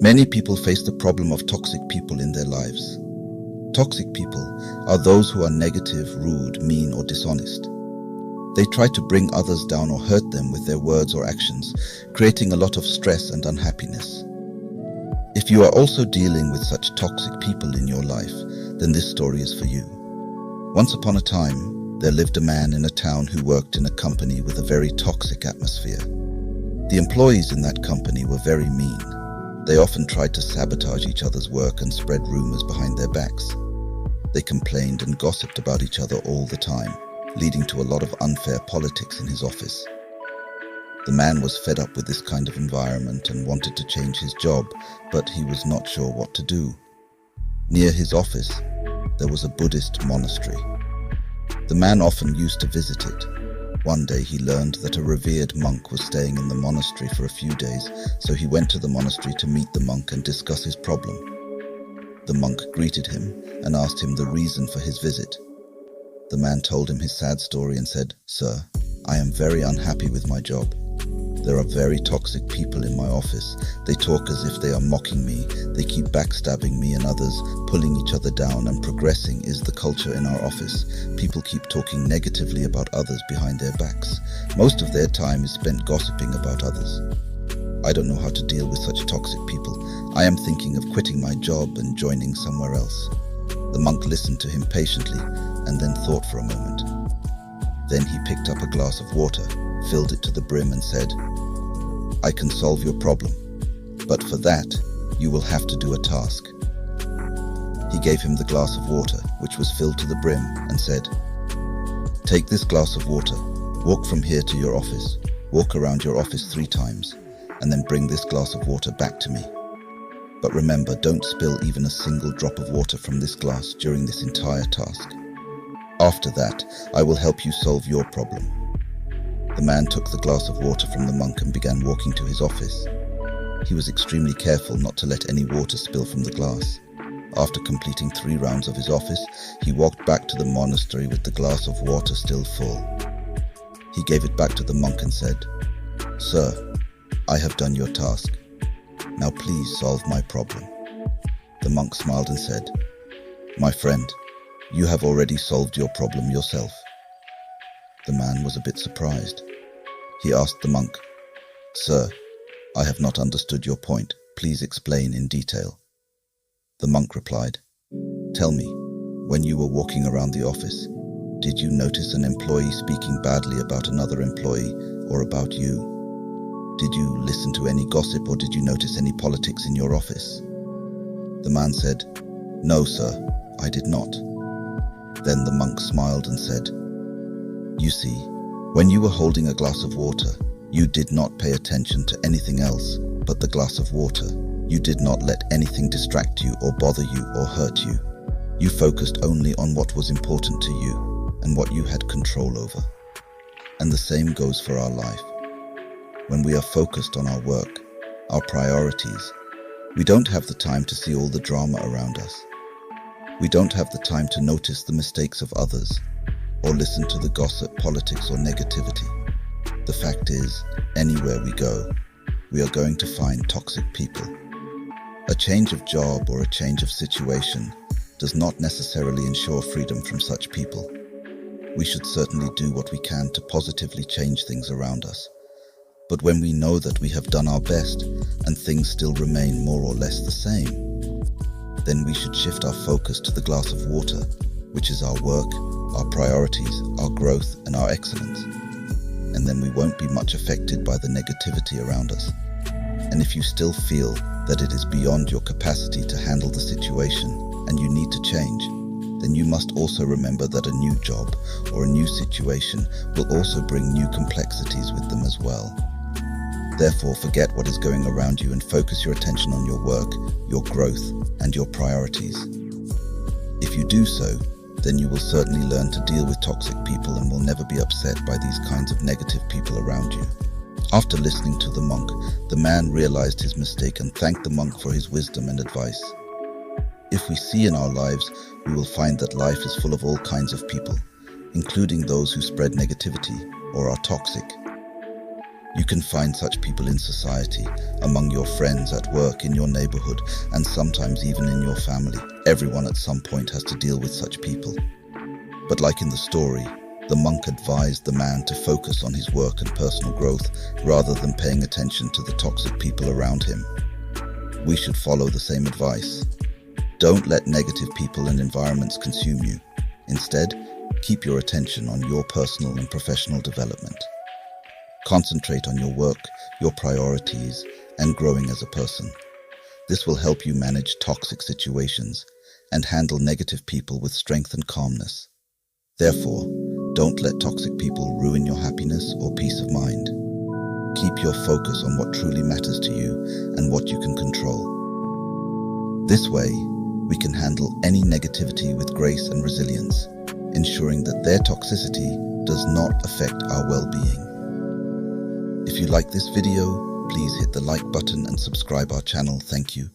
Many people face the problem of toxic people in their lives. Toxic people are those who are negative, rude, mean, or dishonest. They try to bring others down or hurt them with their words or actions, creating a lot of stress and unhappiness. If you are also dealing with such toxic people in your life, then this story is for you. Once upon a time, there lived a man in a town who worked in a company with a very toxic atmosphere. The employees in that company were very mean. They often tried to sabotage each other's work and spread rumors behind their backs. They complained and gossiped about each other all the time, leading to a lot of unfair politics in his office. The man was fed up with this kind of environment and wanted to change his job, but he was not sure what to do. Near his office, there was a Buddhist monastery. The man often used to visit it. One day he learned that a revered monk was staying in the monastery for a few days, so he went to the monastery to meet the monk and discuss his problem. The monk greeted him and asked him the reason for his visit. The man told him his sad story and said, "Sir, I am very unhappy with my job. There are very toxic people in my office. They talk as if they are mocking me. They keep backstabbing me and others, pulling each other down, and progressing is the culture in our office. People keep talking negatively about others behind their backs. Most of their time is spent gossiping about others. I don't know how to deal with such toxic people. I am thinking of quitting my job and joining somewhere else." The monk listened to him patiently and then thought for a moment. Then he picked up a glass of water, filled it to the brim and said, "I can solve your problem, but for that, you will have to do a task." He gave him the glass of water, which was filled to the brim, and said, "Take this glass of water, walk from here to your office, walk around your office 3 times, and then bring this glass of water back to me. But remember, don't spill even a single drop of water from this glass during this entire task. After that, I will help you solve your problem." The man took the glass of water from the monk and began walking to his office. He was extremely careful not to let any water spill from the glass. After completing 3 rounds of his office, he walked back to the monastery with the glass of water still full. He gave it back to the monk and said, "Sir, I have done your task. Now please solve my problem." The monk smiled and said, "My friend, you have already solved your problem yourself." The man was a bit surprised. He asked the monk, "Sir, I have not understood your point. Please explain in detail." The monk replied, "Tell me, when you were walking around the office, did you notice an employee speaking badly about another employee or about you? Did you listen to any gossip or did you notice any politics in your office?" The man said, "No, sir, I did not." Then the monk smiled and said, "You see, when you were holding a glass of water, you did not pay attention to anything else but the glass of water. You did not let anything distract you or bother you or hurt you. You focused only on what was important to you and what you had control over." And the same goes for our life. When we are focused on our work, our priorities, we don't have the time to see all the drama around us. We don't have the time to notice the mistakes of others or listen to the gossip, politics, or negativity. The fact is, anywhere we go, we are going to find toxic people. A change of job or a change of situation does not necessarily ensure freedom from such people. We should certainly do what we can to positively change things around us. But when we know that we have done our best and things still remain more or less the same, then we should shift our focus to the glass of water, which is our work, our priorities, our growth, and our excellence. And then we won't be much affected by the negativity around us. And if you still feel that it is beyond your capacity to handle the situation and you need to change, then you must also remember that a new job or a new situation will also bring new complexities with them as well. Therefore, forget what is going around you and focus your attention on your work, your growth, and your priorities. If you do so, then you will certainly learn to deal with toxic people and will never be upset by these kinds of negative people around you. After listening to the monk, the man realized his mistake and thanked the monk for his wisdom and advice. If we see in our lives, we will find that life is full of all kinds of people, including those who spread negativity or are toxic. You can find such people in society, among your friends, at work, in your neighborhood, and sometimes even in your family. Everyone at some point has to deal with such people. But like in the story, the monk advised the man to focus on his work and personal growth rather than paying attention to the toxic people around him. We should follow the same advice. Don't let negative people and environments consume you. Instead, keep your attention on your personal and professional development. Concentrate on your work, your priorities, and growing as a person. This will help you manage toxic situations and handle negative people with strength and calmness. Therefore, don't let toxic people ruin your happiness or peace of mind. Keep your focus on what truly matters to you and what you can control. This way, we can handle any negativity with grace and resilience, ensuring that their toxicity does not affect our well-being. If you like this video, please hit the like button and subscribe our channel. Thank you.